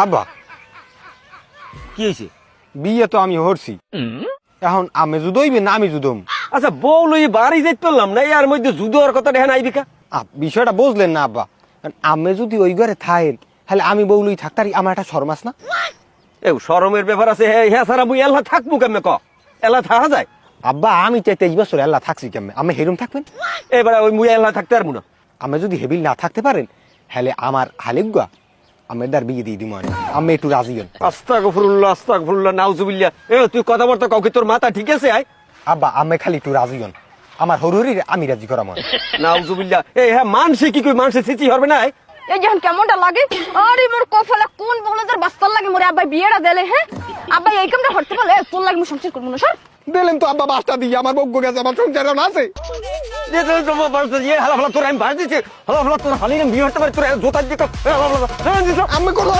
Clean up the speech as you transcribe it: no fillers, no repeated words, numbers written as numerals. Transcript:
আব্বা কি হয়েছে? বিয়ে তো আমি হরছি, এখন আমি জুদইবে না আমি জুদম? আচ্ছা বউ লই বাড়ি যাইতে পারলাম না, এর মধ্যে জুদোর কথা দেখেন আইবিকা। বিষয়টা বুঝলেন না আব্বা? আমি যদি ওই ঘরে থাকেন তাহলে আমি বউ লই থাকতারি, আমার একটা শরমাস না? শরমের ব্যাপার আছে, হ্যাঁ সারা মুই এল্লা থাকবো কেমনে ক? এল্লা থাকা যায়? আব্বা আমি 23 বছর এল্লা থাকছি কেমনে, আমি হেরুম থাকবেন? এবার ওই মুই এল্লা থাকতে পারবো না। আমি যদি হেবিল না থাকতে পারেন হলে আমার হালিগুয়া আমি দার বিয়ে দিয়ে দিব, আমি একটু রাজি হন। আস্তাগফিরুল্লাহ নাউজুবিল্লাহ। তুই কথাবার্তা কাউকে, তোর মাথা ঠিক আছে? আব্বা আমি খালি একটু রাজি হন, আমার হরুরি আমি রাজি করা মনে। নাউজুবিল্লাহ। হ্যাঁ মানসি কি কই, মানসি সিচি হবে না? এই যখন কেমনটা লাগে, আরে মোর কপালে কোন বলদের বাস্তার লাগে মোরে আব্বাই বিয়েটা দেলে। হ্যাঁ আব্বাই এই কামটা করতে পারলে তোর লাগে মু সংসার করব না। সর দিলেন তো আব্বা বাসটা দিয়ে, আমার বগ্য গেছে, আমার সংসার আছে। তোর আমি বাড়ি দিচ্ছি, তোর হালির বিয়ে হতে পারে, তোর জোতার দিকে আমি কোনো